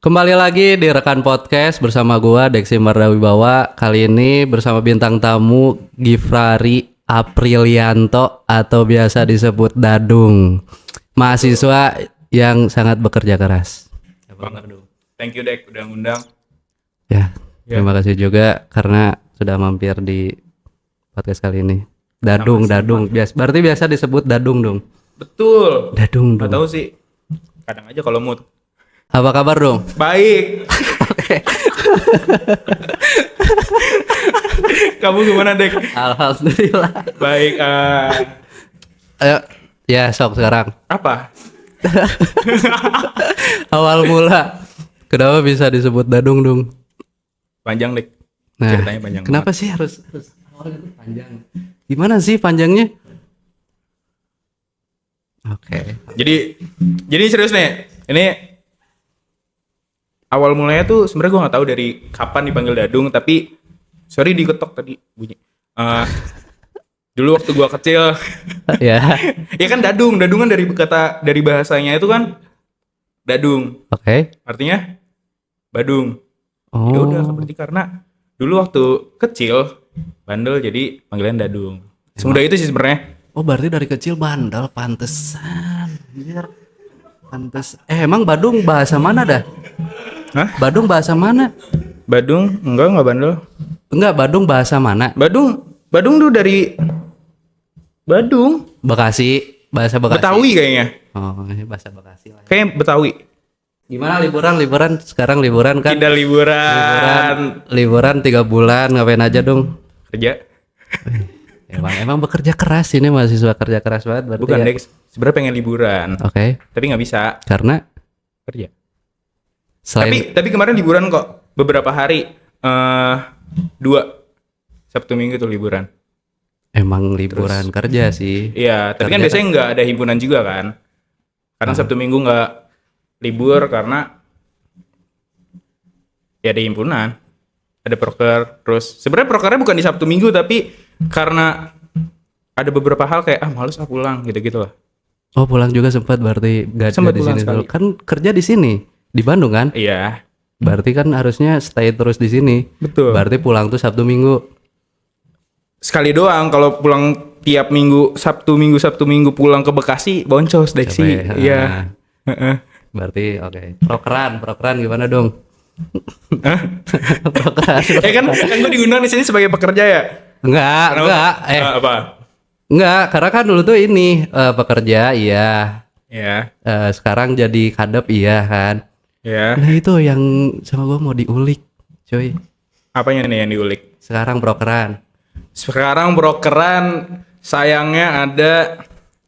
Kembali lagi di Rekan Podcast bersama gua Deksi Mardawibawa. Kali ini bersama bintang tamu Gifrari Aprilianto atau biasa disebut Dadung. Mahasiswa yang sangat bekerja keras. Banget. Thank you Dek udah ngundang. Ya, terima kasih juga karena sudah mampir di podcast kali ini. Dadung. Berarti biasa disebut Dadung dong. Betul. Dadung Gak dong. tahu sih. Kadang aja kalau mood. Apa kabar dong? Baik. Kamu gimana Dek? Alhamdulillah. Baik. Ayo, ya sok sekarang. Apa? Awal mula kenapa bisa disebut Dadung dong? Panjang Dek. Nah, Ceritanya panjang. kenapa sih harus awalnya itu panjang? Gimana sih panjangnya? Oke. Jadi serius nih. Ini awal mulanya tuh sebenarnya gue nggak tahu dari kapan dipanggil Dadung, tapi sorry diketok tadi bunyi. Dulu waktu gue kecil, Ya. ya kan Dadung kan dari bahasanya itu kan Dadung, Oke. artinya Badung. Oh. Ya udah berarti karena dulu waktu kecil bandel jadi panggilan Dadung. Semudah itu sih sebenarnya. Oh, berarti dari kecil bandel, pantesan. Anjir. Pantes. Emang Badung bahasa mana dah? Hah? Badung bahasa mana? Badung enggak bandel. Enggak, Badung bahasa mana? Badung tuh dari Badung, Bekasi, bahasa Bekasi. Betawi kayaknya. Oh, ini bahasa Bekasi lah. Kayak Betawi. Gimana liburan? Sekarang liburan kan? Kita liburan. Liburan 3 bulan, ngapain aja dong? Kerja. Emang bekerja keras ini, mahasiswa kerja keras banget berarti. Bukan ya? Dex, sebenarnya pengen liburan. Oke. Tapi nggak bisa Karena kerja. selain Tapi kemarin liburan kok beberapa hari. 2 Sabtu Minggu tuh liburan. emang liburan kerja sih. Iya, tapi kan Kerja biasanya nggak ada himpunan juga kan. Karena Sabtu Minggu nggak libur karena ya ada himpunan. Ada proker, terus sebenarnya prokernya bukan di Sabtu Minggu tapi karena ada beberapa hal kayak males pulang gitu-gitu lah. Oh, pulang juga sempat berarti gak Sempat di pulang sini dulu. sekali. Kan kerja di sini, di Bandung kan? Iya, Berarti kan harusnya stay terus di sini. betul. Berarti pulang tuh Sabtu Minggu. Sekali doang kalau pulang tiap minggu Sabtu Minggu pulang ke Bekasi boncos Deksi. Capek. Iya. Berarti oke. Prokeran gimana dong? Prokeran. kan gue diundang di sini sebagai pekerja ya. Enggak. Apa? Enggak, karena kan dulu tuh ini pekerja iya. Ya, Sekarang jadi kadep iya kan. ya. Nah itu yang sama gua mau diulik, cuy. Apanya nih yang diulik? Sekarang brokeran. Sekarang brokeran sayangnya ada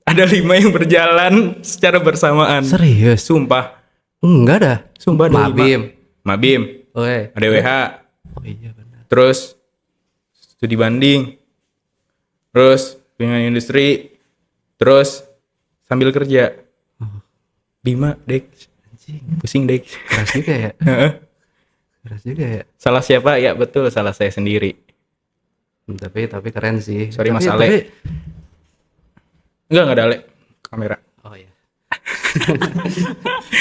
5 yang berjalan secara bersamaan. Serius? Sumpah. Enggak dah. Sumpah ada 5. Mabim. Mabim, Oke. ada WH, Oh iya benar. terus studi banding, terus bimbingan industri, terus sambil kerja. 5 Dek. Anjing, Pusing Dek. keras juga ya. Keras juga ya. Salah siapa? Ya betul, salah saya sendiri. Tapi keren sih. Sorry, Tapi- Mas Ale. tapi- Enggak ada Ale. Kamera. Oh iya.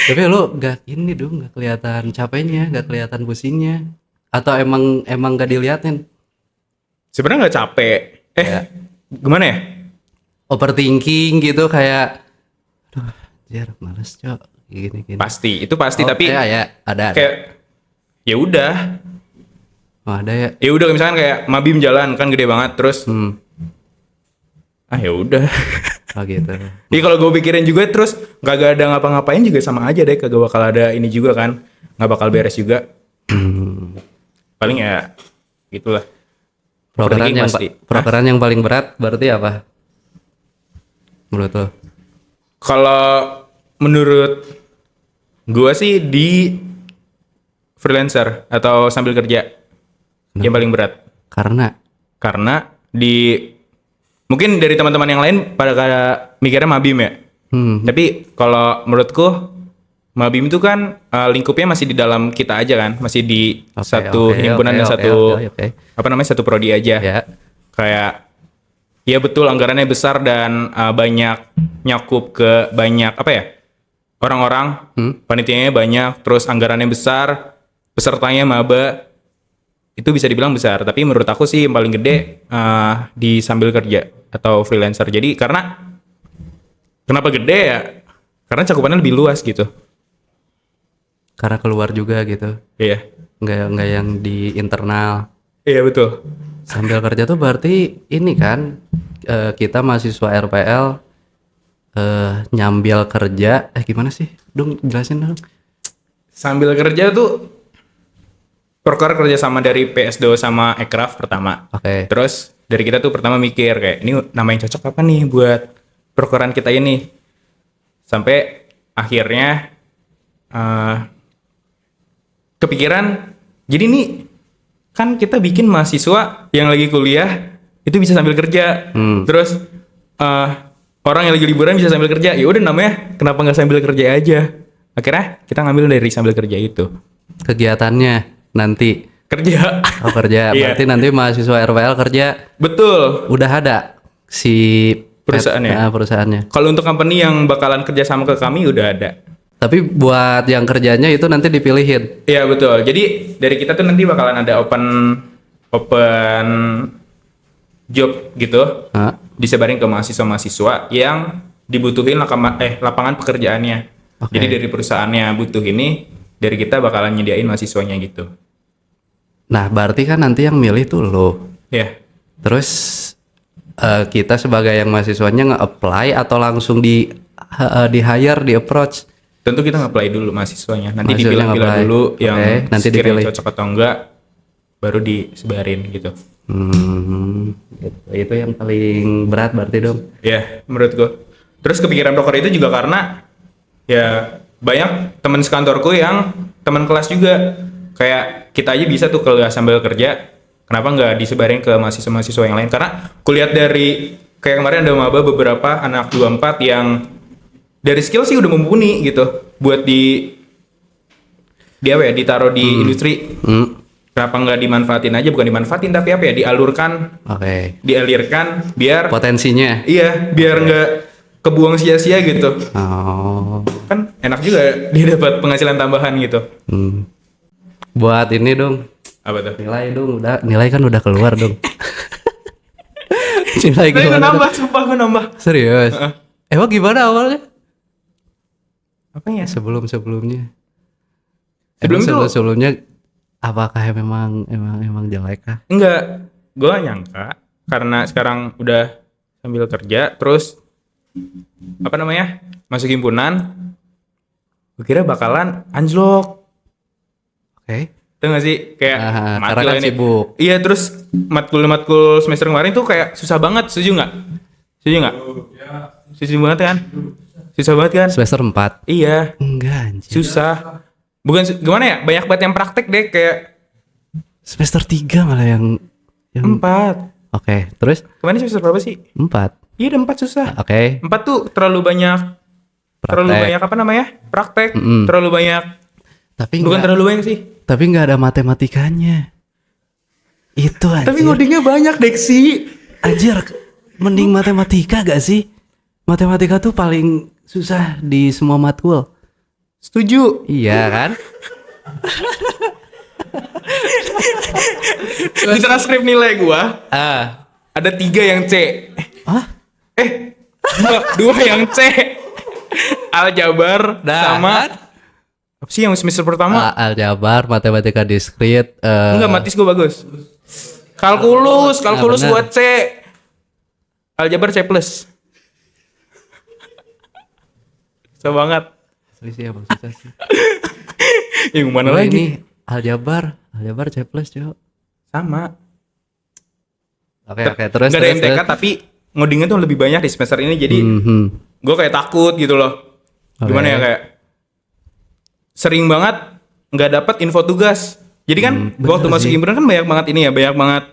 Tapi lu gak ini dong, gak kelihatan capeknya, gak kelihatan pusingnya. Atau emang gak diliatin? Sebenarnya nggak capek. Ya. Gimana ya? Overthinking gitu kayak aduh, anjir, males, Cok. Gini. Pasti, itu pasti. Oh, Tapi ya, ada. kayak ya udah. Oh, ada ya. Ya udah misalkan kayak Mabim jalan kan gede banget terus ya udah. Oh gitu. Jadi kalau gue pikirin juga terus nggak ada ngapa-ngapain juga sama aja deh, kagak bakal ada ini juga kan, nggak bakal beres juga. Paling ya gitulah. Prokeran Overthinking yang pasti. prokeran yang paling berat berarti apa? Menurut lo? Kalau menurut gue sih di freelancer atau sambil kerja yang paling berat. Karena di mungkin dari teman-teman yang lain pada mikirnya Mabim ya. Tapi kalau menurutku Mabim itu kan lingkupnya masih di dalam kita aja kan, masih di satu himpunan dan satu apa namanya satu prodi aja. Ya. Kayak ya betul anggarannya besar dan banyak nyakup ke banyak apa ya orang-orang, panitianya banyak, terus anggarannya besar, pesertanya maba, itu bisa dibilang besar. Tapi menurut aku sih yang paling gede di sambil kerja atau freelancer. Jadi kenapa gede ya? Karena cakupannya lebih luas gitu. Karena keluar juga gitu. Iya. Nggak yang di internal. Iya betul. Sambil kerja tuh berarti ini kan kita mahasiswa RPL nyambil kerja. Gimana sih? Dong jelasin dong. Sambil kerja tuh proker kerjasama dari PSDO sama Ekraf pertama. Oke. Terus dari kita tuh pertama mikir kayak ini nama yang cocok apa nih buat prokeran kita ini. Sampai akhirnya kepikiran, jadi nih kan kita bikin mahasiswa yang lagi kuliah itu bisa sambil kerja. Terus orang yang lagi liburan bisa sambil kerja. Ya udah namanya kenapa nggak sambil kerja aja? Akhirnya kita ngambil dari sambil kerja itu. Kegiatannya nanti Kerja. kerja. Iya. Berarti nanti mahasiswa RPL kerja. Betul. Udah ada si Perusahaannya. perusahaannya. Kalau untuk company yang bakalan kerja sama ke kami udah ada. Tapi buat yang kerjanya itu nanti dipilihin. Iya betul. Jadi dari kita tuh nanti bakalan ada open job gitu. Hah? Disebarin ke mahasiswa-mahasiswa yang dibutuhin lapangan pekerjaannya. Oke. Jadi dari perusahaannya butuh ini, dari kita bakalan nyediain mahasiswanya gitu. Nah, berarti kan nanti yang milih tuh lo. Ya. Terus kita sebagai yang mahasiswanya nge-apply atau langsung di hire, di approach. Tentu kita nge-apply dulu mahasiswanya. Nanti Mahasiswanya dipilah-pilah nge-apply. dulu yang Oke, nanti sekiranya dipilih. cocok atau enggak, baru disebarin gitu. Gitu. Itu yang paling berat berarti dong. Ya, menurut gue. Terus kepikiran broker itu juga karena ya banyak teman sekantorku yang teman kelas juga. Kayak kita aja bisa tuh kalau sambil kerja, kenapa nggak disebarin ke mahasiswa-mahasiswa yang lain? Karena kulihat dari kayak kemarin ada maba beberapa anak 24 yang dari skill sih udah mumpuni gitu buat ditaruh di industri. Kenapa nggak dimanfaatin aja? Bukan dimanfaatin tapi apa ya? Dialirkan biar Potensinya. iya, biar nggak kebuang sia-sia gitu. Oh. Kan enak juga dia dapat penghasilan tambahan gitu. Buat ini dong. Apa tuh? Nilai kan udah keluar dong. Nilai Gue gimana? nambah, sumpah gue nambah. Serius? Emang gimana awalnya? Apanya? Sebelumnya. Sebelum tuh- Sebelumnya apakah memang jelek kah? Enggak, gue nyangka karena sekarang udah sambil kerja, terus masuk himpunan, gue kira bakalan anjlok. Oke. Tahu gak sih? Kayak mati karena lah kan ini. sibuk. Iya, terus matkul semester kemarin tuh kayak susah banget, setuju nggak? Setuju banget kan? Susah banget kan? Semester 4. Iya, Enggak anjir. susah. Gimana ya? Banyak banget yang praktek deh, kayak Semester 3 malah yang 4. Oke, terus Kemarin semester berapa sih? 4. Iya, ada 4 susah. Oke. 4 tuh terlalu banyak praktek, terlalu banyak, Tapi bukan enggak, terlalu banyak sih. tapi enggak ada matematikanya. Itu anjir. Tapi ngodingnya banyak, Deksi. Anjir, mending matematika gak sih? Matematika tuh paling susah di semua matkul. Setuju. Iya kan? Di transkrip nilai gua ada 3 yang C. Hah? Dua yang C. Aljabar sama apa sih yang semester pertama? Aljabar, matematika diskrit, Enggak, matis gua bagus. Kalkulus benar. gua C. Aljabar C+. Susah banget. selisih apa susah sih? Yang mana Gua lagi? ini aljabar C+, Cok. Sama. Oke, terus Nggak ada MTK tapi ngodingnya tuh lebih banyak di semester ini, jadi gue kayak takut gitu loh. Gimana ya, kayak sering banget nggak dapat info tugas. Jadi kan waktu masuk himpunan kan banyak banget banyak banget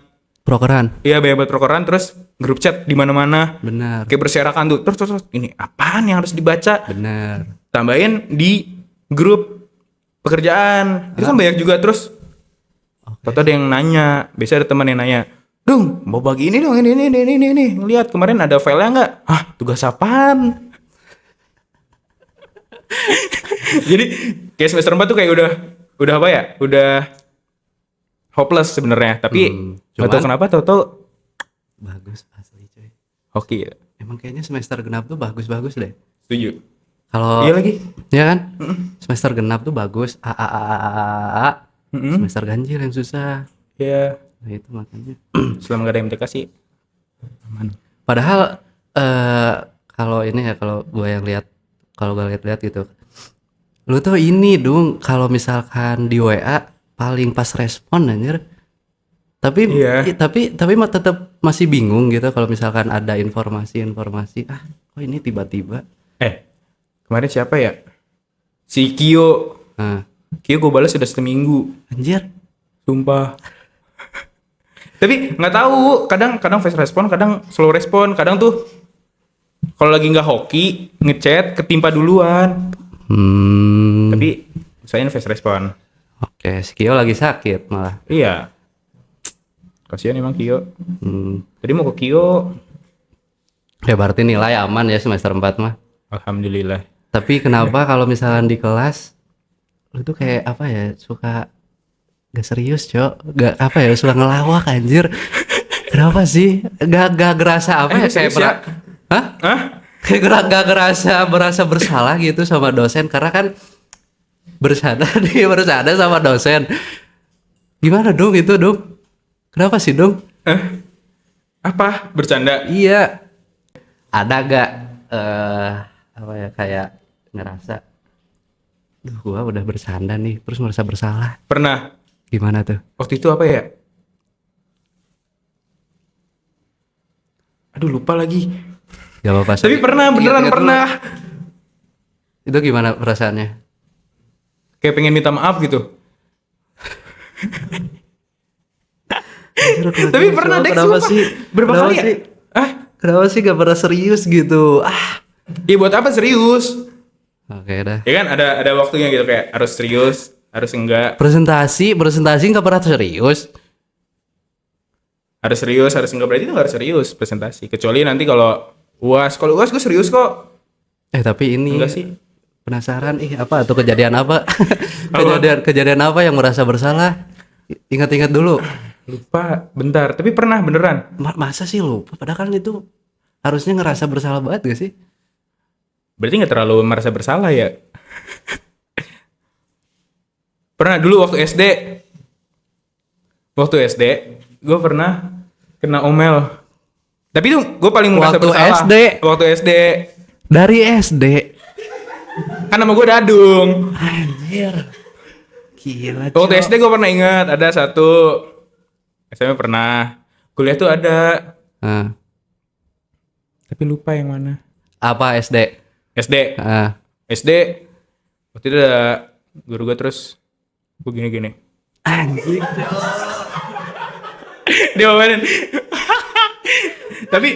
prokeran. iya, banyak banget prokeran, terus grup chat di mana-mana Benar. kayak berserakan tuh, terus ini apaan yang harus dibaca, Benar. tambahin di grup pekerjaan itu kan banyak juga. Terus atau ada yang nanya, biasa ada teman yang nanya, "Dung, mau bagi ini dong, ini. Lihat kemarin ada filenya nggak?" "Hah, tugas apaan?" Jadi kayak semester 4 tuh kayak udah apa ya? Udah hopeless sebenarnya, tapi nggak tahu kenapa tahu-tahu bagus asli coy. hoki ya. Emang kayaknya semester genap tuh bagus-bagus deh. Setuju. Kalau Iya lagi. ya kan? Semester genap tuh bagus. Semester ganjil yang susah. Ya, Nah, itu makanya. selama gak ada MTK sih aman. Padahal kalau ini ya kalau gue lihat gitu. Lu tuh ini dong kalau misalkan di WA paling pas respon anjir. Tapi Iya. tapi tetap masih bingung gitu kalau misalkan ada informasi kok ini tiba-tiba. Kemarin siapa ya? Si Kyo. Nah, Kyo gue balas sudah seminggu. anjir. Sumpah. Tapi nggak tahu, kadang fast respon, kadang slow respon, kadang tuh kalau lagi nggak hoki ngechat ketimpa duluan. Tapi saya fast respon. Oke, si Kio lagi sakit malah. Iya. Kasihan emang Kyo. Tadi mau ke Kyo. Ya berarti nilai aman ya semester 4 mah. Alhamdulillah. Tapi kenapa kalau misalkan di kelas lu tuh kayak apa ya, suka gak serius, Cok. Gak apa ya, suka ngelawak anjir. Kenapa sih? Gak gerasa apa ya kayak serius ya? Hah? Kayak gak berasa bersalah gitu sama dosen karena kan bersada sama dosen. Gimana dong itu, dong? Kenapa sih, dong? Apa? Bercanda? Iya. Ada gak apa ya kayak ngerasa duh gua udah bersanda nih terus merasa bersalah. Pernah. Gimana tuh? Waktu itu apa ya? Aduh lupa lagi. Gak apa-apa. Tapi pernah, beneran Ingat-ingat pernah. dulu. Itu gimana perasaannya? Kayak pengen minta maaf gitu. Tapi pernah deh, Kenapa sumpah. sih? Berapa Kenapa kali ya? sih? Kenapa sih gak pernah serius gitu? Ya buat apa serius? Oke dah. Ya kan ada waktunya gitu, kayak harus serius, harus enggak. Presentasi gak pernah serius. Harus serius, harus enggak, berarti itu enggak harus serius presentasi. Kecuali nanti kalau UAS gue serius kok. Tapi ini Enggak sih. penasaran apa atau kejadian apa? kejadian apa yang merasa bersalah? Ingat-ingat dulu. Lupa, bentar. Tapi pernah beneran. Masa sih lupa? Padahal kan itu harusnya ngerasa bersalah banget gak sih? Berarti nggak terlalu merasa bersalah ya? Pernah dulu waktu SD. Waktu SD, gue pernah kena omel. Tapi itu gue paling merasa Waktu bersalah. SD? Waktu SD. Dari SD? Kan nama gue Dadung. Anjir. Gila, Waktu SD gue pernah ingat ada satu. SMP pernah. Kuliah tuh ada. Tapi lupa yang mana. Apa SD? SD. SD. Waktu itu ada guru gue terus gue gini-gini. Anjir. Dia omelin. Tapi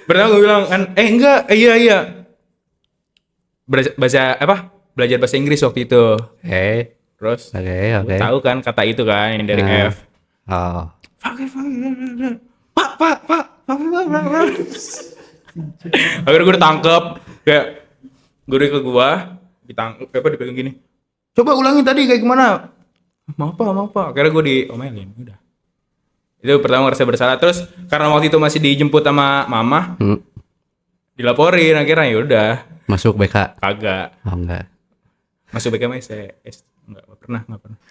pertama gue bilang kan, enggak, iya. Belajar bahasa Inggris waktu itu. Terus Oke. tahu kan kata itu kan yang dari F. Oh. Pak. Akhirnya gue ditangkep, kayak guru ke gua, ditangkep, dipegang gini. Coba ulangi tadi kayak gimana? Mau apa? Akhirnya gue diomelin, udah. Itu pertama ngerasa bersalah. Terus karena waktu itu masih dijemput sama mama, dilaporin akhirnya ya udah. Masuk BK? Kagak. Oh enggak. Masuk BK mah enggak pernah.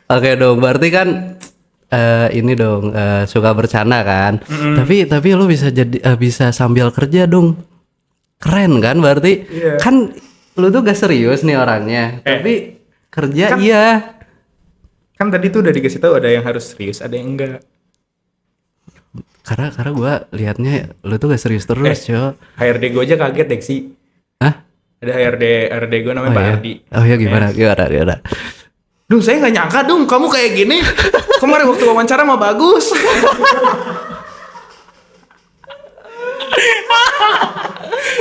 Oke dong, berarti kan ini dong suka bercanda kan. Tapi lu bisa sambil kerja dong. Keren kan berarti? Iya. Kan lu tuh gak serius nih orangnya, tapi kerja kan, iya. Kan tadi tuh udah dikasih tahu ada yang harus serius, ada yang enggak. Karena gua liatnya lu tuh gak serius terus, Cok. HRD gue aja kaget deh sih. Hah? Ada HRD gue namanya Pak Ardi. Oh iya gimana? Duh, saya nggak nyangka dong kamu kayak gini. Kemarin waktu wawancara mah bagus.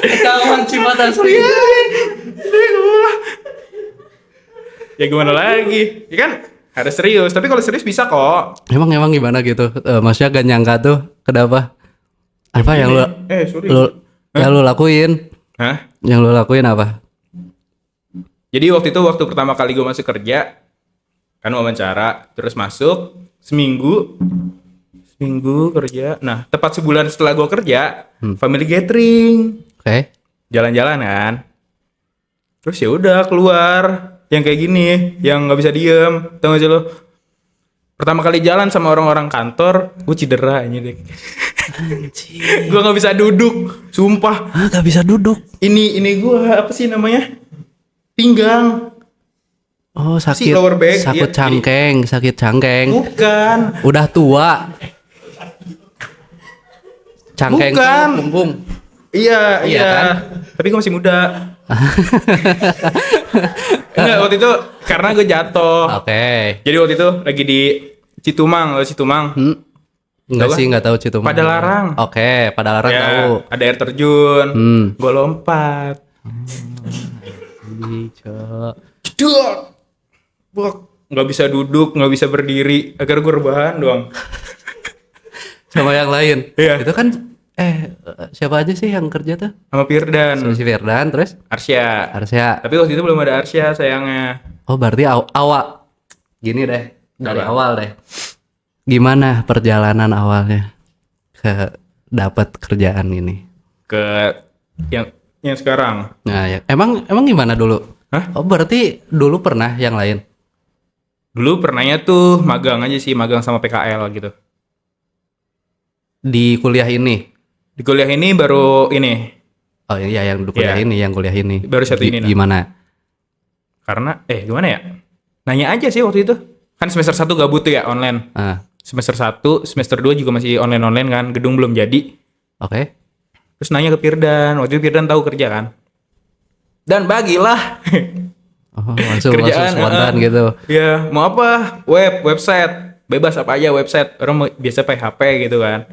Ketahuan Cimacan serius. Ya gimana lagi? Ya kan harus serius. Tapi kalau serius bisa kok. Emang gimana gitu? Maksudnya gak nyangka tuh, kenapa? Apa yang sorry. lu lakuin? Hah? Yang lu lakuin apa? Jadi waktu pertama kali gue masuk kerja, kan wawancara, terus masuk seminggu kerja. Nah, tepat sebulan setelah gue kerja, family gathering, Oke. jalan-jalan kan. Terus ya udah keluar, yang kayak gini, yang nggak bisa diem, tau gak sih lo? Pertama kali jalan sama orang-orang kantor, gue cedera ini deh. Anjir. Gue nggak bisa duduk, sumpah. Gak bisa duduk. Ini gue apa sih namanya? Pinggang. Oh, Si sakit. lower back, Sakit iya, sakit cangkeng. Bukan. Udah tua. Cangkeng Bukan. tuh punggung. Iya, Iya kan? Tapi gue masih muda. Enggak, waktu itu karena gue jatuh. Oke. Jadi waktu itu lagi di Citumang, Enggak Tahu sih, enggak tahu Citumang. Padalarang. Oke, Padalarang Ya, tahu. ada air terjun. Gue lompat. Ih, Cok. Jeduk. Buk. Nggak bisa duduk, nggak bisa berdiri. Akhirnya gue rebahan doang. Sama yang lain. Iya. Itu kan siapa aja sih yang kerja tuh? Sama Firdan, Si Firdan, terus Arsya. Arsya. Tapi waktu itu belum ada Arsya sayangnya. Oh, berarti awal. Gini deh, dari Apa? awal deh. Gimana perjalanan awalnya ke dapat kerjaan ini? Ke yang sekarang. Nah, ya, emang gimana dulu? Hah? Oh, berarti dulu pernah yang lain. Dulu pernahnya tuh magang aja sih, magang sama PKL gitu. Di kuliah ini. Di kuliah ini baru ini. Oh iya, yang di kuliah Iya. ini, yang kuliah ini. Baru satu ini, nah. Gimana? Karena gimana ya? Nanya aja sih waktu itu. Kan semester 1 gabut tuh ya online. Ah, Semester 1, semester 2 juga masih online-online kan, gedung belum jadi. oke. Terus nanya ke Firdan, waktu itu Firdan tahu kerja kan. Dan bagilah Oh, langsung kerjaan spontan gitu. Ya, mau apa? Website. Bebas apa aja website. Orang biasa pakai HP gitu kan.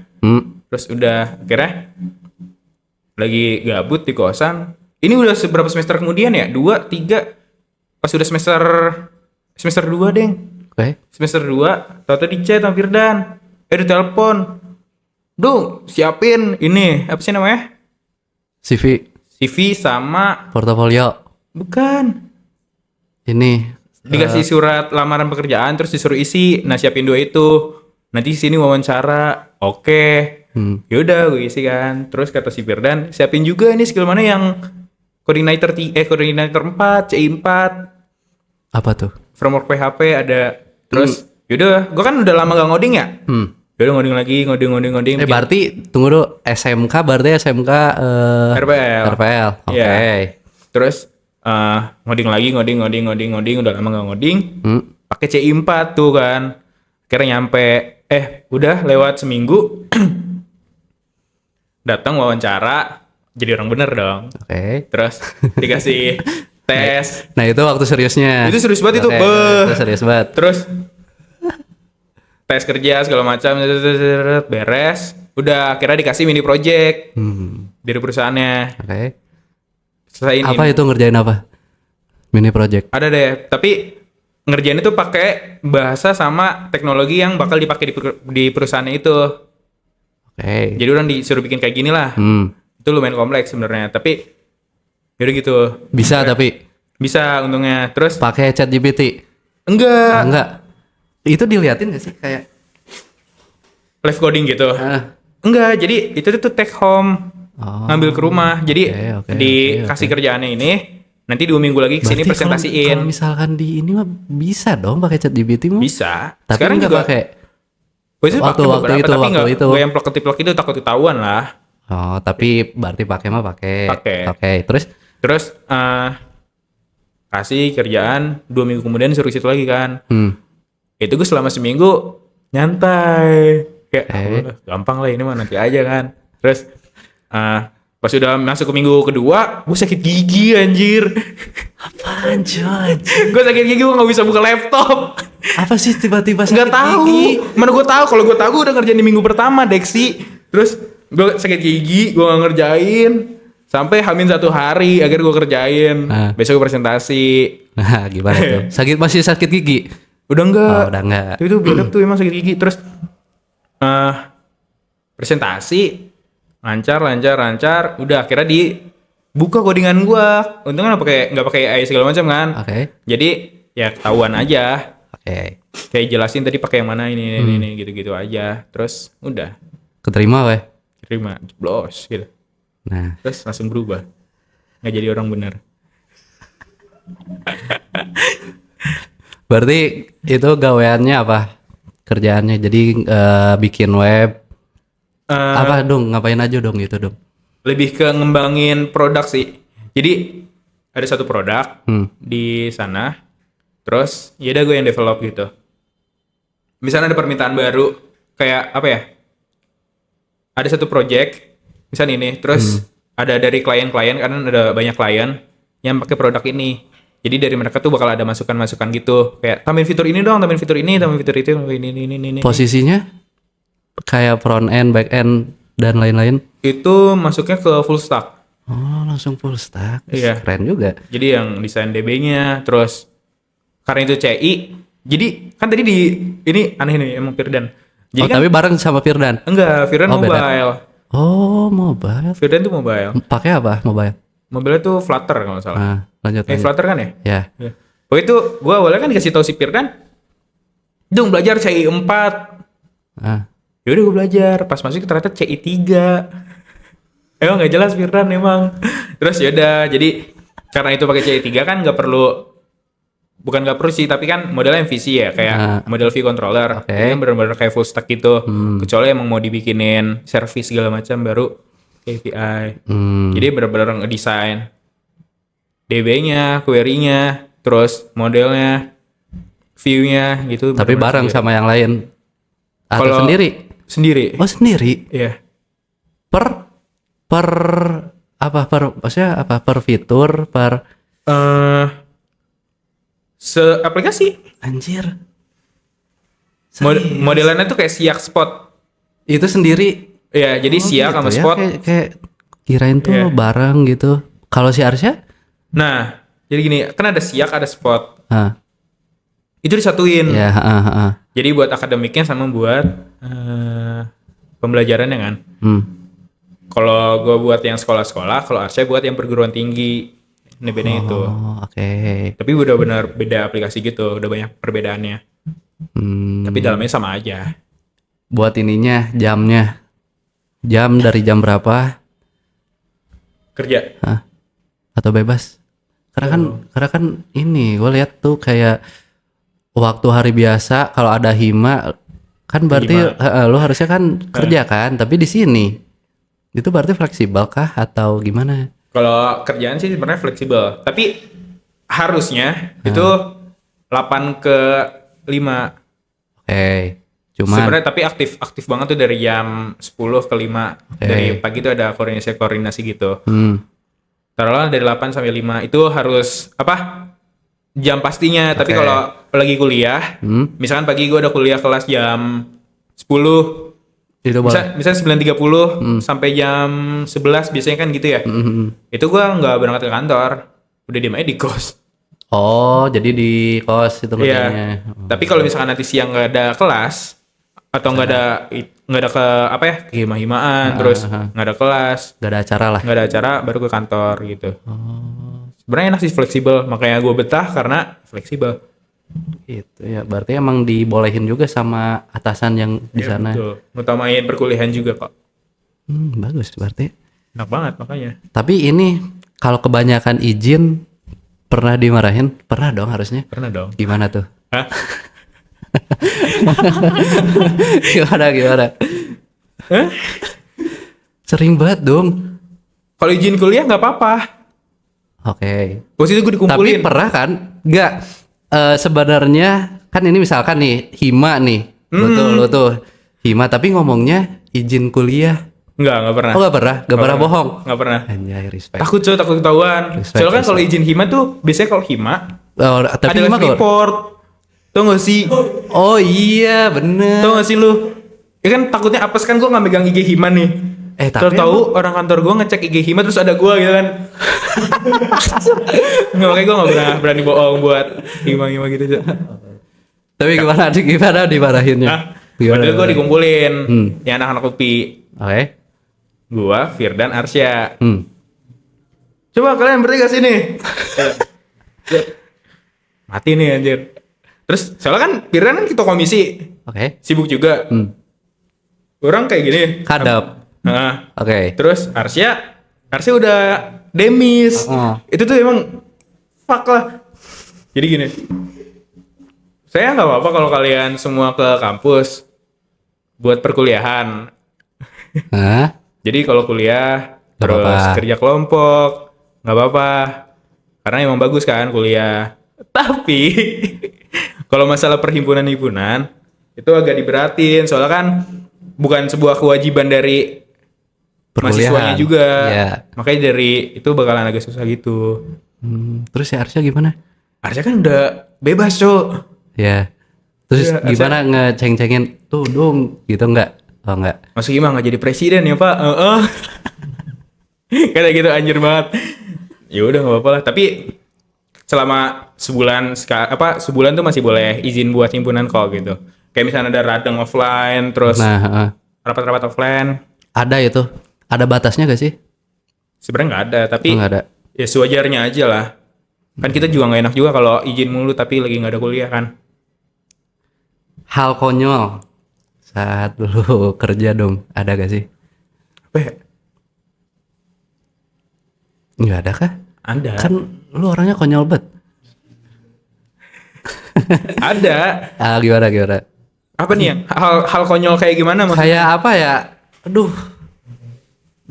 Terus udah akhirnya lagi gabut di kosan. Ini udah seberapa semester kemudian ya? 2, 3. Pas udah semester 2 deng. Oke. Semester 2, tau-tau di chat sama Firdan. Di telepon. Duh, siapin ini, apa sih namanya? CV, CV sama portofolio. bukan. Ini Dikasih surat lamaran pekerjaan terus disuruh isi. Nah, siapin 2 itu. Nanti sini wawancara. Oke. Ya udah gue isi kan. Terus kata si Firdan, siapin juga ini skill mana yang koordinator 4, CI4, apa tuh? framework PHP ada. Terus yaudah, gue kan udah lama gak ngoding ya. Yaudah ngoding lagi, ngoding. Berarti tunggu dulu, SMK berarti SMK RPL. RPL. Oke. Iya. Terus ngoding lagi, ngoding, udah lama gak ngoding. Pakai CI4 tuh kan. Akhirnya nyampe, udah lewat seminggu. Datang wawancara, jadi orang bener dong. Oke. Terus dikasih tes. Nah, itu waktu seriusnya. Itu serius banget itu. Oke, itu serius banget. Terus tes kerja segala macam beres. Udah akhirnya dikasih mini project dari perusahaannya. Oke. Selesain Apa ini. itu ngerjain apa? Mini project. Ada deh, tapi ngerjain itu pakai bahasa sama teknologi yang bakal dipakai di perusahaannya itu. Oke. Jadi orang disuruh bikin kayak gini lah. Itu lumayan kompleks sebenarnya, tapi yaudah gitu. Bisa tapi Bisa untungnya. Terus pakai ChatGPT. enggak Enggak. Itu diliatin gak sih kayak live coding gitu. Enggak, jadi itu tuh take home. Ngambil ke rumah. Jadi Oke, dikasih kerjaannya ini, nanti 2 minggu lagi kesini berarti presentasiin. Kalau misalkan di ini mah bisa dong pakai ChatGPT mah. Bisa. Tapi Sekarang nggak juga pakai. Waktu Waktu itu. Gue yang plek-plek itu takut ketahuan lah. Oh, tapi berarti pakai mah pakai. Pakai. Oke, terus Terus kasih kerjaan 2 minggu kemudian suruh situ lagi kan. Itu gue selama seminggu nyantai. Kayak udah, gampang lah ini mah nanti aja kan. Terus pas udah masuk ke minggu kedua, gue sakit gigi anjir. apaan coy? Gue sakit gigi, gue gak bisa buka laptop. Apa sih tiba-tiba sakit Nggak tahu. gigi? Mana gue tahu? Kalau gue tahu gue udah ngerjain di minggu pertama Deksi. Terus gue sakit gigi, gue gak ngerjain. Sampai hamin 1 hari, akhirnya gue kerjain. Besok gue presentasi. Nah, gimana tuh? Masih sakit gigi? Udah enggak. Oh, udah enggak. Tapi itu beda tuh emang sakit gigi. Terus presentasi lancar. Udah akhirnya buka codingan gua. Untungnya nggak pakai AI segala macam kan. Oke. Jadi ya ketahuan aja. Oke. Kayak jelasin tadi pakai yang mana ini gitu-gitu aja. Terus udah Keterima weh. terima jeblos gitu. Nah, Terus langsung berubah. Nggak jadi orang benar. berarti itu gaweannya apa? Kerjaannya jadi bikin web. Apa dong? Ngapain aja dong gitu dong? Lebih ke ngembangin produk sih. Jadi ada satu produk di sana. Terus ya udah gue yang develop gitu. Misalnya ada permintaan baru kayak apa ya? Ada satu project misalnya ini, terus ada dari klien-klien karena ada banyak klien yang pakai produk ini. Jadi dari mereka tuh bakal ada masukan-masukan gitu. Kayak tambahin fitur ini dong, tambahin fitur ini, tambahin fitur itu, ini. Posisinya kayak front end, back end dan lain-lain. Itu masuknya ke full stack. Oh, langsung full stack. Iya. Keren juga. Jadi yang desain DB-nya, terus karena itu CI. Jadi kan tadi ini aneh nih emang Firdan. Jadi kan tapi bareng sama Firdan. enggak, Firdan beda. mobile. Oh, mobile. Firdan tuh mobile. Pakai apa mobile? Mobile tuh Flutter kalau nggak salah. Nah, lanjut. Flutter kan ya? Ya. Ya. Pokoknya itu gue awalnya kan dikasih tahu si Firdan, dong belajar CI 4. Ah. Yaudah gue belajar, pas masuk ternyata CI 3. Emang nggak jelas Firdan emang. Terus yaudah, jadi karena itu pakai CI 3 kan bukan nggak perlu sih, tapi kan modelnya MVC ya, kayak model V controller. Oke. Jadi kan benar-benar kayak full stack gitu. Kecuali emang mau dibikinin service segala macam baru API. Jadi benar-benar ngedesain DB-nya, query-nya, terus modelnya, view-nya gitu. Tapi bareng sendiri. sama yang lain. Atau Kalau sendiri? Sendiri. Oh, sendiri. Iya. Per maksudnya apa? Per fitur, per Aplikasi. anjir. Modelannya tuh kayak Siak Spot. Itu sendiri. Ya, jadi Siak gitu sama ya? Spot. Kayak kirain tuh Iya. bareng gitu. Kalau si Arsya? Nah, jadi gini, kan ada Siak, ada Spot. Ah, Itu disatuin. ya, Jadi buat akademiknya sama buat pembelajarannya kan. Kalau gue buat yang sekolah-sekolah, kalau Arsya buat yang perguruan tinggi. Ini bedanya itu. Oh, oke. Tapi udah benar beda aplikasi gitu, udah banyak perbedaannya. Tapi dalamnya sama aja. Buat ininya, jamnya. Jam dari jam berapa? Kerja. Hah? Atau bebas? Karena kan ini gue lihat tuh kayak waktu hari biasa kalau ada hima kan berarti lu harusnya kan kerja kan, tapi di sini itu berarti fleksibel kah atau gimana? Kalau kerjaan sih sebenarnya fleksibel, tapi harusnya itu 8 ke 5. Oke. Cuman Sebenarnya tapi aktif banget tuh dari jam 10 ke 5. Dari pagi tuh ada koordinasi gitu. Taruhlah dari 8 sampai 5 itu harus apa? Jam pastinya. Tapi kalau lagi kuliah, misalkan pagi gue udah kuliah kelas jam 10, itu boleh. misalnya 9.30 sampai jam 11 biasanya kan gitu ya. Itu gue nggak berangkat ke kantor, udah diem aja di kos. Oh, jadi di kos itu kerjanya. Iya. Tapi kalau misalkan nanti siang nggak ada kelas atau nggak ada ke apa ya kehima-himaan, terus nggak ada kelas, Gak ada acara lah. nggak ada acara, baru ke kantor gitu. Sebenarnya enak sih fleksibel, makanya gue betah karena fleksibel. Gitu ya. Berarti emang dibolehin juga sama atasan yang di Ya, sana. betul. Ngutamain perkuliahan juga kok. Bagus berarti. Enak banget makanya. Tapi ini kalau kebanyakan izin pernah dimarahin? Pernah dong harusnya. Pernah dong. Gimana tuh? Hah? Gimana? Hah? Sering banget dong. Kalau izin kuliah nggak apa-apa. Oke. Posisi gue Tapi dikumpulin. pernah kan? Nggak. Sebenarnya kan ini misalkan nih hima nih. Lu tuh hima tapi ngomongnya izin kuliah. Nggak pernah. Oh nggak pernah? Nggak pernah bohong? Nggak pernah. Anjay, respect. Takut ketahuan. Respect, Soalnya kan kalau izin hima tuh biasanya kalau hima Oh, tapi ada hima live kalau report. Tau gak sih? oh iya bener. Tau gak sih lu? Ya kan takutnya apes kan gue nggak megang IG hima nih. Tapi tahu orang kantor gue ngecek IG hima terus ada gue gitu kan. Nggak, makanya gue nggak berani bohong buat hima gitu. Tapi gimana dimarahinnya? Nah, padahal gue dikumpulin. Ya anak-anak UPI. Oke. Gue, Firdan, Arsya. Coba kalian bertiga sini. Mati nih anjir. Terus soalnya kan Firdan kan ketua komisi. Oke. Sibuk juga. Orang kayak gini. Kadap. Oke. Terus Arsya udah demis. Itu tuh emang fuck lah. Jadi gini. Saya nggak apa-apa kalau kalian semua ke kampus buat perkuliahan. Jadi kalau kuliah terus kerja kelompok nggak apa-apa. Karena emang bagus kan kuliah. Tapi kalau masalah perhimpunan-himpunan itu agak diberatin. Soalnya kan bukan sebuah kewajiban dari mahasiswanya juga. Yeah. Makanya dari itu bakalan agak susah gitu. Terus ya Arsya gimana? Arsya kan udah bebas, Cok. Ya. Terus ya, gimana ngeceng-cengin tuh dong gitu enggak? Oh enggak. Masuk gimana nggak jadi presiden ya, Pak? Kayak gitu anjir banget. Ya udah enggak apa-apa lah, tapi selama sebulan tuh masih boleh izin buat himpunan kok gitu. Kayak misalnya ada radeng offline terus rapat-rapat offline. Ada itu. Ada batasnya gak sih? Sebenarnya nggak ada, tapi nggak ada. Ya sewajarnya aja lah. Kan kita juga nggak enak juga kalau izin mulu tapi lagi nggak ada kuliah kan. Hal konyol saat lu kerja dong, ada gak sih? Apa ya? Nggak ada kah? Ada. Kan lu orangnya konyol bet. Ada. Gimana? Apa nih yang hal konyol kayak gimana maksudnya? Kayak apa ya? Aduh.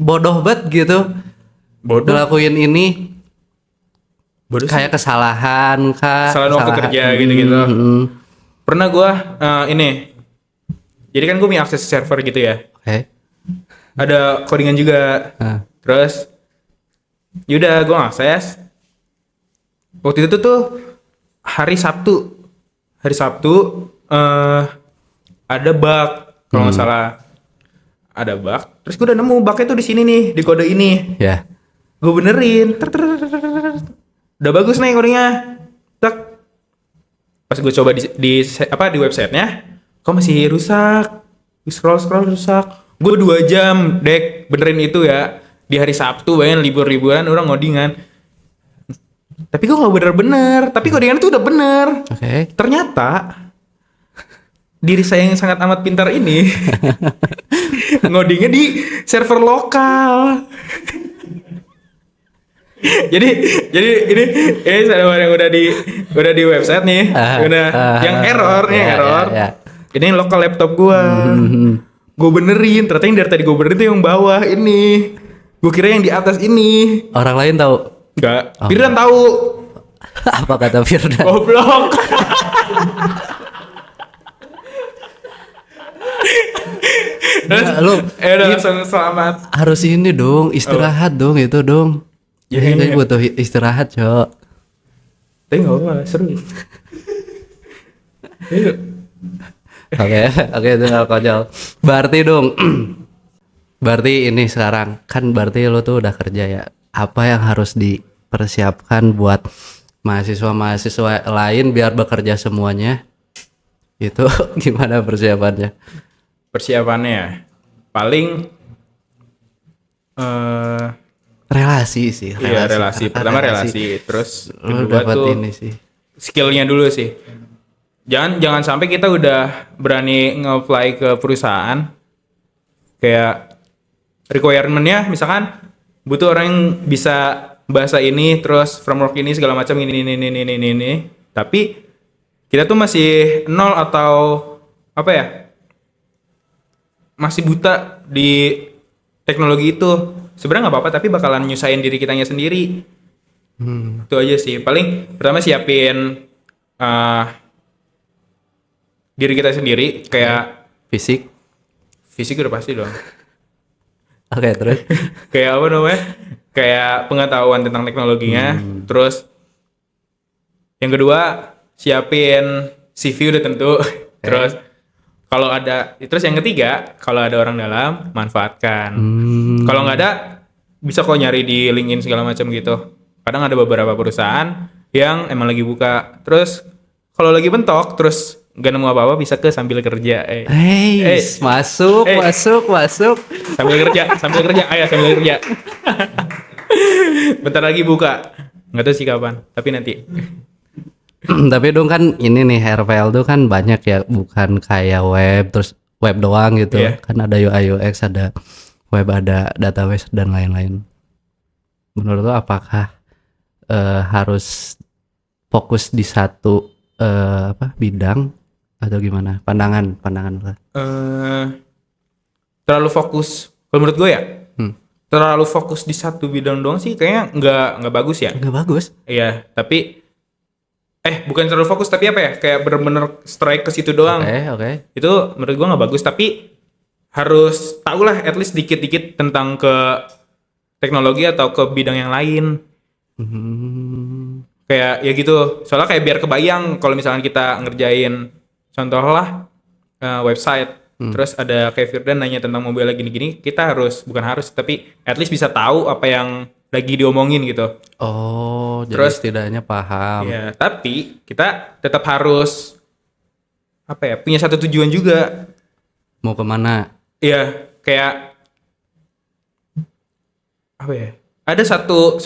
Bodoh bet gitu. Bodoh. Ngelakuin ini. Bodoh sih. Kayak kesalahan kah? Kesalahan waktu kerja gitu-gitu. Pernah gua ini. Jadi kan gue punya akses server gitu ya. Oke. Ada codingan juga. Terus yaudah gue akses. Waktu itu tuh hari Sabtu ada bug kalau nggak salah. Ada bug. Terus gue udah nemu bugnya tuh di sini nih, di kode ini. Ya. Gue benerin. Udah bagus nih kodenya. Tak. Pas gue coba di websitenya, kok masih rusak. Scroll rusak. Gue 2 jam benerin itu ya. Di hari Sabtu bayangin libur-liburan orang ngodingan. Tapi gue gak bener-bener. Tapi codingan itu udah bener. Oke. Ternyata diri saya yang sangat amat pintar ini ngodingnya di server lokal. jadi ini server yang udah di website nih. Yang error. Ini lokal laptop gue. Gue benerin. Ternyata yang dari tadi gue benerin itu yang bawah ini. Gue kira yang di atas ini. Orang lain tahu? Enggak. Firdan tahu. Apa kata Firdan? Goblok. Lu udah langsung selamat. Harus ini dong, istirahat dong itu dong. Ya, Jadi butuh istirahat, Cok. Tapi enggak apa-apa, seru. Oke, itu konyol. Berarti ini sekarang kan berarti lo tuh udah kerja ya. Apa yang harus dipersiapkan buat mahasiswa lain biar bekerja semuanya? Itu gimana persiapannya? Persiapannya paling relasi sih. Iya, relasi. Pertama relasi, terus lo kedua dapat tuh ini sih. Skillnya dulu sih. Jangan sampai kita udah berani nge-apply ke perusahaan kayak requirement-nya misalkan butuh orang yang bisa bahasa ini terus framework ini segala macam ini. Tapi kita tuh masih nol atau apa ya? Masih buta di teknologi itu. Sebenarnya nggak apa-apa tapi bakalan nyusahin diri kitanya sendiri. Itu aja sih. Paling pertama siapin diri kita sendiri kayak Fisik udah pasti dong. Oke, terus Kayak apa namanya? Kayak pengetahuan tentang teknologinya. Terus yang kedua siapin CV udah tentu. Terus terus yang ketiga kalau ada orang dalam manfaatkan. Kalau nggak ada bisa kok nyari di LinkedIn segala macam gitu. Kadang ada beberapa perusahaan yang emang lagi buka. Terus kalau lagi bentok terus nggak nemu apa-apa bisa ke sambil kerja. Masuk. Sambil kerja. Ayo sambil kerja. Bentar lagi buka. Nggak tahu sih kapan, tapi nanti. Tapi dong kan ini nih RPL tuh kan banyak ya, bukan kayak web terus web doang gitu. Iya. Kan ada UI UX, ada web, ada database dan lain-lain. Menurut lo apakah harus fokus di satu bidang atau gimana? Pandangan lo? Terlalu fokus. Kalau menurut gue ya, terlalu fokus di satu bidang doang sih kayaknya nggak bagus ya. Nggak bagus. Iya, tapi bukan terlalu fokus tapi apa ya? Kayak bener-bener strike ke situ doang. Oke. Itu menurut gua nggak bagus, tapi harus tahu lah at least dikit-dikit tentang ke teknologi atau ke bidang yang lain. Kayak ya gitu. Soalnya kayak biar kebayang kalau misalnya kita ngerjain contoh lah website. Terus ada kayak Firdan nanya tentang mobile gini-gini, kita bukan harus, tapi at least bisa tahu apa yang lagi diomongin gitu. Oh, Terus, jadi setidaknya paham. Ya, tapi kita tetap harus punya satu tujuan juga. Mau kemana? Iya, kayak ada satu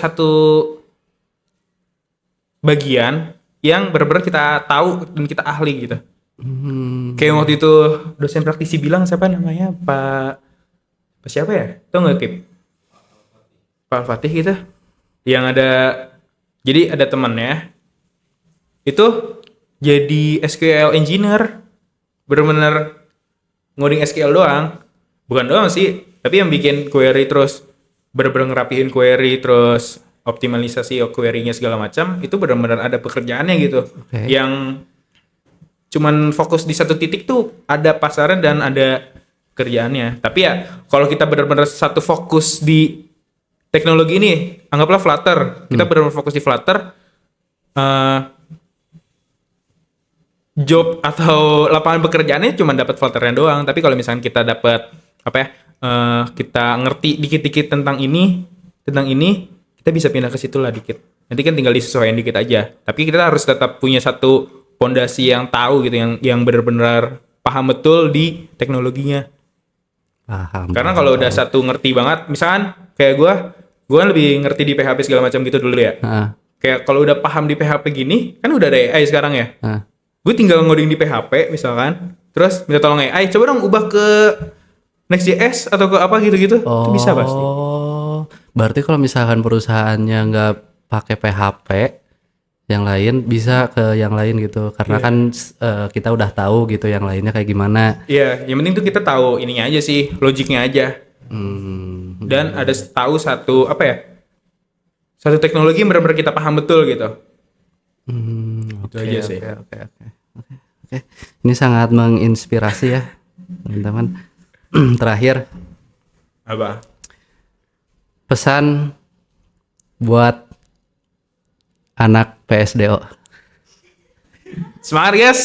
bagian yang benar-benar kita tahu dan kita ahli gitu. Kayak waktu itu dosen praktisi bilang, siapa namanya, Pak siapa ya? Tau nggak, Kip? Pak Fatih gitu. Yang jadi ada temannya itu jadi SQL engineer, bener-bener ngoding SQL doang. Bukan doang sih, tapi yang bikin query, terus bener-bener ngerapihin query, terus optimalisasi query-nya segala macam, itu bener-bener ada pekerjaannya gitu. Okay. Yang cuman fokus di satu titik tuh ada pasaran dan ada kerjaannya. Tapi ya kalau kita benar-benar satu fokus di teknologi ini, anggaplah Flutter, kita benar-benar fokus di Flutter, job atau lapangan pekerjaannya cuma dapat Flutternya doang. Tapi kalau misalnya kita dapat kita ngerti dikit-dikit tentang ini, kita bisa pindah ke situ lah dikit. Nanti kan tinggal disesuaikan dikit aja. Tapi kita harus tetap punya satu pondasi yang tahu gitu, yang benar-benar paham betul di teknologinya. Paham. Karena kalau udah satu ngerti banget, misalkan kayak gue kan lebih ngerti di PHP segala macam gitu dulu ya. Kayak kalau udah paham di PHP gini, kan udah ada AI sekarang ya. Gue tinggal ngoding di PHP misalkan, terus minta tolong AI, coba dong ubah ke Next.js atau ke apa gitu-gitu. Itu bisa pasti. Oh, berarti kalau misalkan perusahaannya nggak pakai PHP, yang lain bisa ke yang lain gitu, karena kan kita udah tahu gitu yang lainnya kayak gimana. Iya, yang penting tuh kita tahu ininya aja sih, logiknya aja. Dan ada tahu satu satu teknologi yang benar-benar kita paham betul gitu. Itu aja sih. Oke. Ini sangat menginspirasi ya teman-teman. Terakhir, Apa? Pesan buat anak PSDO. Semangat guys.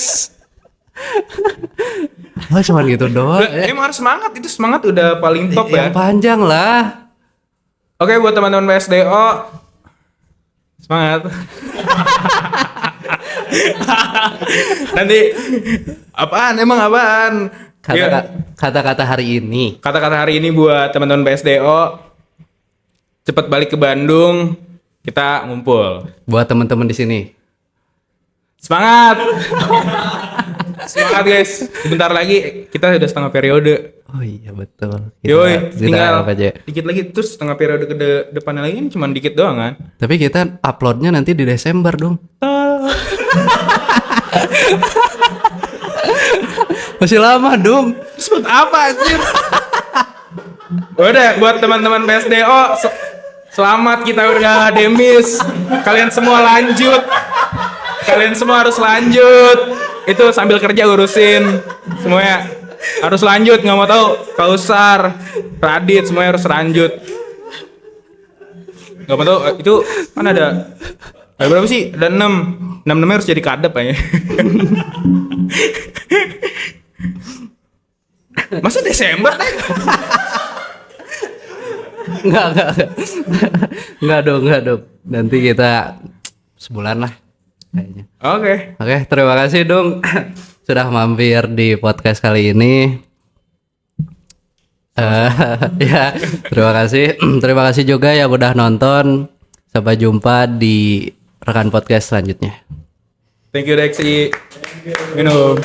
Oh, cuma gitu doang. Emang harus semangat, itu semangat udah paling top ya. Yang panjang lah. Oke, buat teman-teman PSDO, semangat. Nanti apaan? Kata-kata hari ini. Kata-kata hari ini buat teman-teman PSDO, cepat balik ke Bandung, kita ngumpul. Buat teman-teman di sini. Semangat. Semangat guys. Sebentar lagi kita udah setengah periode. Oh iya betul. Yoi, tinggal aja. Dikit lagi, terus setengah periode ke depannya lagi cuma dikit doang kan. Tapi kita uploadnya nanti di Desember dong. Masih lama dong. Terus buat apa anjir? Udah, buat teman-teman PSDO, selamat, kita udah demis. Kalian semua lanjut. Kalian semua harus lanjut. Itu sambil kerja urusin semuanya. Harus lanjut, nggak mau tahu Kausar, Radit, semuanya harus lanjut. Nggak mau tahu itu kan ada berapa sih? Ada 6 harus jadi kadep aja. Masa Desember? Enggak dong. Nanti kita sebulan lah kayaknya. Oke, terima kasih dong sudah mampir di podcast kali ini. Ya, terima kasih juga yang udah nonton. Sampai jumpa di rekan podcast selanjutnya. Thank you Dexi. Minum.